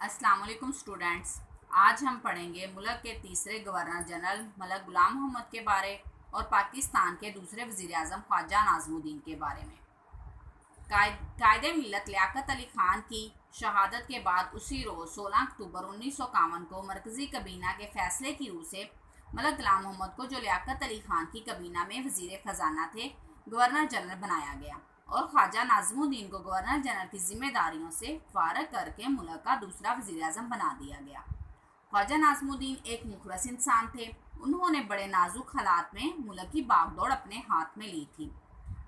अस्सलाम वालेकुम स्टूडेंट्स। आज हम पढ़ेंगे मुल्क के तीसरे गवर्नर जनरल मलक गुलाम मोहम्मद के बारे और पाकिस्तान के दूसरे वज़ीर आज़म ख्वाजा नाज़मुद्दीन के बारे में। कायदे मिल्लत लियाकत अली ख़ान की शहादत के बाद उसी रोज़ 16 अक्टूबर 1951 को मरकज़ी कबीना के फ़ैसले की रूह से मलक गुलाम मोहम्मद को, जो लियाकत अली ख़ान की कबीना में वज़ीर ख़जाना थे, गवर्नर जनरल बनाया गया और ख्वाजा नाज़मुद्दीन को गवर्नर जनरल की जिम्मेदारियों से फारग करके मुल्क का दूसरा वज़ीर आज़म बना दिया गया। ख्वाजा नाज़मुद्दीन एक मुखलस इंसान थे। उन्होंने बड़े नाजुक हालात में मुल्क की बागडोर अपने हाथ में ली थी।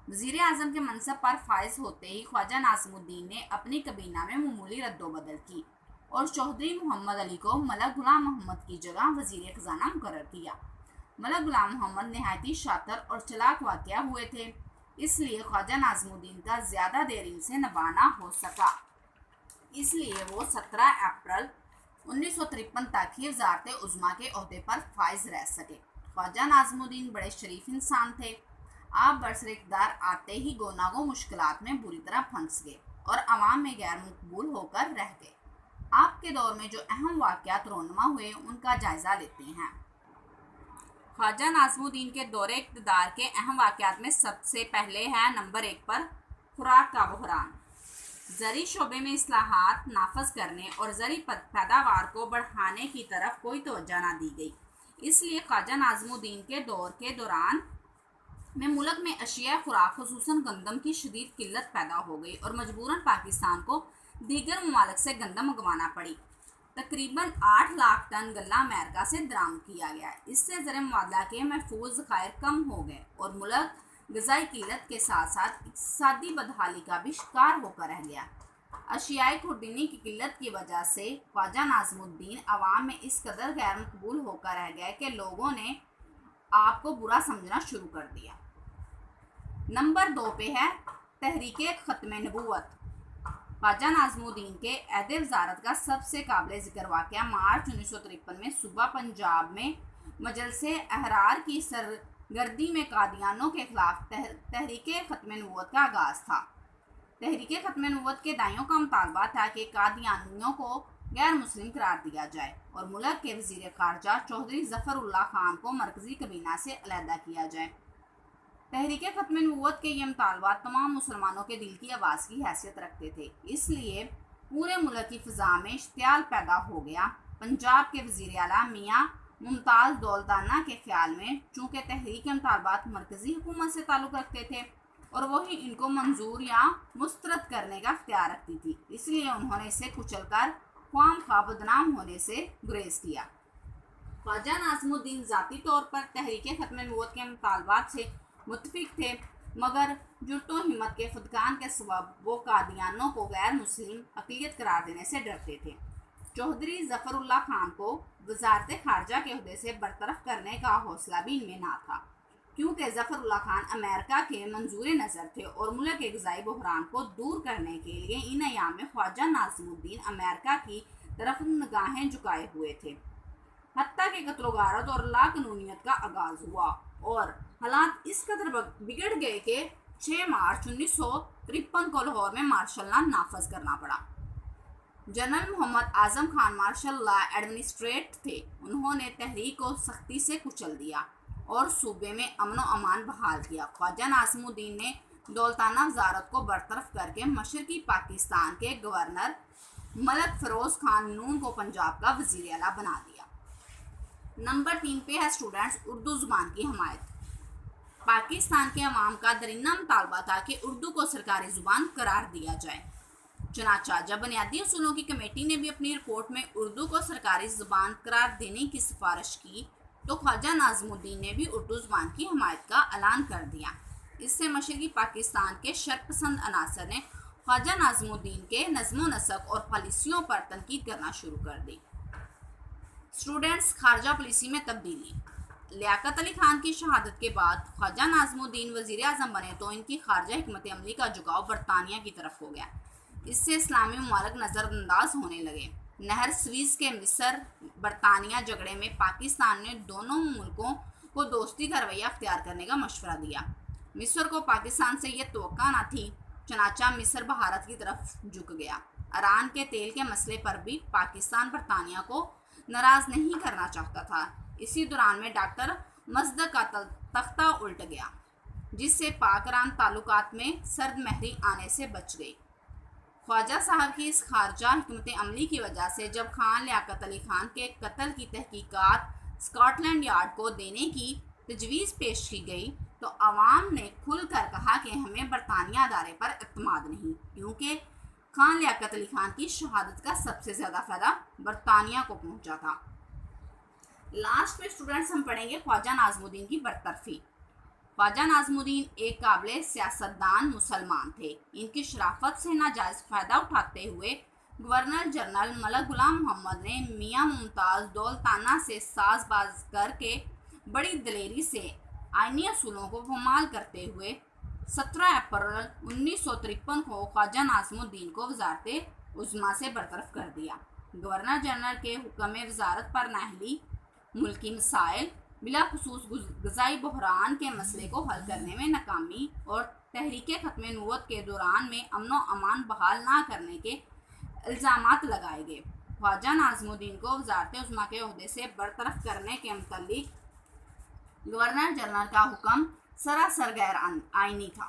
वज़ीर आज़म के मनसब पर फायज होते ही ख्वाजा नाज़मुद्दीन ने अपनी कबीना में मामूली रद्दोबदल की और चौधरी मोहम्मद अली को मलक गुलाम मोहम्मद की जगह वज़ीर ख़जाना मुकर्रर किया। मलक गुलाम मोहम्मद नहायती शातिर और चलाक वाक़या हुए थे, इसलिए ख्वाजा नाज़मुद्दीन का ज़्यादा देर इनसे नबाना हो सका। इसलिए वो 17 अप्रैल 1953 तक ही वज़ारत उज़्मा के ओहदे पर फाइज रह सके। ख्वाजा नाज़मुद्दीन बड़े शरीफ इंसान थे। आप बरसर इक़्तिदार आते ही गोनागो मुश्किलात में बुरी तरह फंस गए और अवाम में गैर मकबूल होकर रह गए। आपके दौर में जो अहम वाक़यात रोनमा हुए, उनका जायज़ा लेते हैं। ख्वाजा नाज़मुद्दीन के दौरे इक़्तिदार के अहम वाक़यात में सबसे पहले है नंबर 1 पर खुराक का बहरान। ज़री शोबे में इस्लाहात नाफज करने और ज़री पैदावार को बढ़ाने की तरफ कोई तवज्जो ना दी गई। इसलिए ख्वाजा नाज़मुद्दीन के दौर के दौरान में मुल्क में अशिया खुराक खुसूसन गंदम की शदीद किल्लत पैदा हो गई और मजबूरन पाकिस्तान को दीगर ममालिक से गंदम मंगवाना पड़ी। तकरीबन 8 लाख टन गल्ला अमेरिका से दरामद किया गया। इससे ज़र मुआदला के महफूज ज़खायर कम हो गए और मुल्क ग़िज़ाई किल्लत के साथ साथ इक़्तिसादी बदहाली का भी शिकार होकर रह गया। अशियाई खुर्दनी की किल्लत की वजह से ख्वाजा नाज़मुद्दीन अवाम में इस कदर गैर मकबूल होकर रह गए कि लोगों ने आपको बुरा समझना शुरू कर दिया। नंबर 2 पे है तहरीके ख़त्म नबूवत। ख्वाजा नाज़मुद्दीन के अहद वज़ारत का सबसे काबिल ज़िक्र वाक़या मार्च 1953 में सुबह पंजाब में मजलिसे अहरार की सरगर्दी में कादियानों के खिलाफ तहरीके ख़त्म नबूवत का आगाज़ था। तहरीके ख़त्म नबूवत के दाइयों का मुतालबा था कि कादियानियों को गैर मुस्लिम करार दिया जाए और मुल्क के वज़ीर ख़ारजा चौधरी ज़फ़रुल्लाह ख़ान को मरकज़ी कबीना से अलहदा किया जाए। तहरीके ख़त्म नबूवत के ये मुतालबात तमाम मुसलमानों के दिल की आवाज़ की हैसियत रखते थे। इसलिए पूरे मुल्क की फ़िज़ा में इश्तियाल पैदा हो गया। पंजाब के वज़ीर आला मियाँ मुमताज़ दौलताना के ख्याल में चूँकि तहरीक के मुतालबात मरकज़ी हुकूमत से ताल्लुक़ रखते थे और वही इनको मंजूर या मुस्तरद करने का इख्तियार रखती थी, इसलिए उन्होंने इसे कुचल कर ख्वाम ख्वाह बदनाम होने से गुरेज किया। ख्वाजा नाज़मुद्दीन ज़ाती तौर पर तहरीके ख़त्म नबूवत के मुतालबात से मुत्तफ़िक़ थे, मगर जुर्त व हिम्मत के फ़ुदकान के सबब वो कादियानों को गैर मुस्लिम अक़लियत करार देने से डरते थे। चौधरी ज़फ़रुल्लाह ख़ान को वज़ारत ख़ारजा के ओहदे से बरतरफ करने का हौसला भी इनमें ना था, क्योंकि ज़फ़रुल्लाह ख़ान अमेरिका के मंजूर नज़र थे और मुल्क के ग़िज़ाई बहरान को दूर करने के लिए इन अयाम में ख्वाजा नाज़मुद्दीन अमेरिका की तरफ निगाहें झुकाए हुए थे। हत्ता के कत्ल गारत और लाक़ानूनियत का आगाज़ हुआ और हालात इस कदर बिगड़ गए कि 6 मार्च 1953 को लाहौर में मार्शल लॉ नाफज करना पड़ा। General Mohammad Azam Khan martial law administrate थे। उन्होंने तहरीक को सख्ती से कुचल दिया और सूबे में अमन व अमान बहाल किया। ख्वाजा नाज़मुद्दीन ने दौलताना वज़ारत को बरतरफ करके मशरक़ी पाकिस्तान के गवर्नर मलक फ़िरोज़ ख़ान नून को पंजाब का वज़ीर आला बना दिया। नंबर 3 पे है स्टूडेंट्स उर्दू ज़ुबान की हमायत। पाकिस्तान के अवाम का दरिंदा मुतालबा था कि उर्दू को सरकारी ज़ुबान करार दिया जाए। चुनांचे जब बुनियादी उसूलों की कमेटी ने भी अपनी रिपोर्ट में उर्दू को सरकारी ज़ुबान करार देने की सिफारिश की, तो ख्वाजा नाज़मुद्दीन ने भी उर्दू ज़ुबान की हमायत का ऐलान कर दिया। इससे मशरक़ी पाकिस्तान के शर्पसंद अनासर ने ख्वाजा नाज़मुद्दीन के नज़्म व नसक और पॉलिसियों पर तनकीद करना शुरू कर दी। स्टूडेंट्स, खारजा पॉलिसी में तब्दीली। लियाकत अली ख़ान की शहादत के बाद ख्वाजा नाज़मुद्दीन वज़ीर आज़म बने तो इनकी खारजा हिकमत अमली का झुकाव बरतानिया की तरफ हो गया। इससे इस्लामी ममालिक नज़रअंदाज होने लगे। नहर स्वीज़ के मिस्र बरतानिया झगड़े में पाकिस्तान ने दोनों मुल्कों को दोस्ती का रवैया अख्तियार करने का मशवरा दिया। मिस्र को पाकिस्तान से यह तवक्का न थी, चनाचा मिस्र भारत की तरफ झुक गया। ایران کے تیل کے مسئلے پر بھی پاکستان برطانیہ کو ناراض نہیں کرنا چاہتا تھا۔ اسی دوران میں ڈاکٹر مصدق کا تختہ الٹ گیا، جس سے پاک ایران تعلقات میں سرد مہری آنے سے بچ گئی۔ خواجہ صاحب کی اس خارجہ حکمت عملی کی وجہ سے جب خان لیاقت علی خان کے قتل کی تحقیقات اسکاٹ لینڈ یارڈ کو دینے کی تجویز پیش کی گئی تو عوام نے کھل کر کہا کہ ہمیں برطانیہ ادارے پر اعتماد نہیں، کیونکہ خان لیاقت علی خان کی شہادت کا سب سے زیادہ فائدہ برطانیہ کو پہنچا تھا۔ لاسٹ میں اسٹوڈنٹس ہم پڑھیں گے خواجہ ناظم الدین کی برطرفی۔ خواجہ ناظم الدین ایک قابل سیاستدان مسلمان تھے۔ ان کی شرافت سے ناجائز فائدہ اٹھاتے ہوئے گورنر جنرل ملک غلام محمد نے میاں ممتاز دولتانہ سے ساز باز کر کے بڑی دلیری سے آئینی اصولوں کو پامال کرتے ہوئے 17 اپریل 1953 کو خواجہ ناظم الدین کو وزارت عظمیٰ سے برطرف کر دیا۔ گورنر جنرل کے حکم وزارت پر نااہلی، ملکی مسائل بلاخصوص غذائی بحران کے مسئلے کو حل کرنے میں ناکامی اور تحریک ختم نبوت کے دوران میں امن و امان بحال نہ کرنے کے الزامات لگائے گئے۔ خواجہ ناظم الدین کو وزارت عظمیٰ کے عہدے سے برطرف کرنے کے متعلق گورنر جنرل کا حکم سراسر غیر آئینی تھا۔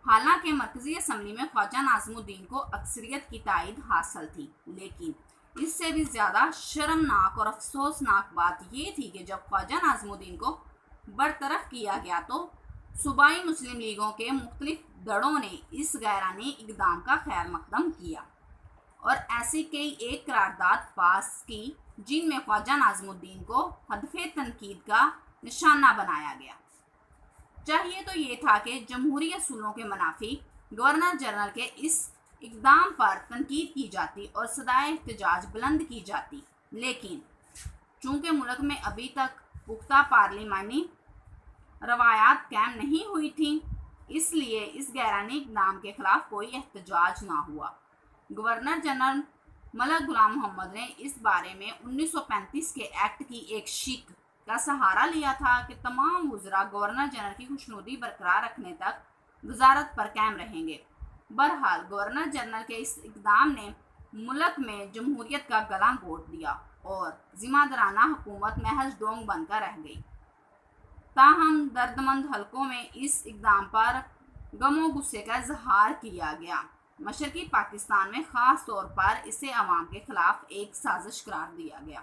حالانکہ مرکزی اسمبلی میں خواجہ ناظم الدین کو اکثریت کی تائید حاصل تھی، لیکن اس سے بھی زیادہ شرمناک اور افسوسناک بات یہ تھی کہ جب خواجہ ناظم الدین کو برطرف کیا گیا تو صوبائی مسلم لیگوں کے مختلف دھڑوں نے اس غیرآئینی اقدام کا خیر مقدم کیا اور ایسی کئی ایک قرارداد پاس کی جن میں خواجہ ناظم الدین کو ہدف تنقید کا نشانہ بنایا گیا۔ چاہیے تو یہ تھا کہ جمہوری اصولوں کے منافی گورنر جنرل کے اس اقدام پر تنقید کی جاتی اور صدائے احتجاج بلند کی جاتی، لیکن چونکہ ملک میں ابھی تک پختہ پارلیمانی روایات قائم نہیں ہوئی تھیں، اس لیے اس غیرآئینی اقدام کے خلاف کوئی احتجاج نہ ہوا۔ گورنر جنرل ملک غلام محمد نے اس بارے میں 1935 کے ایکٹ کی ایک شق کا سہارا لیا تھا کہ تمام وزراء گورنر جنرل کی خوشنودی برقرار رکھنے تک وزارت پر قائم رہیں گے۔ بہرحال گورنر جنرل کے اس اقدام نے ملک میں جمہوریت کا گلا گھونٹ دیا اور ذمہ دارانہ حکومت محض ڈونگ بن کر رہ گئی۔ تاہم دردمند حلقوں میں اس اقدام پر غم و غصے کا اظہار کیا گیا۔ مشرقی پاکستان میں خاص طور پر اسے عوام کے خلاف ایک سازش قرار دیا گیا۔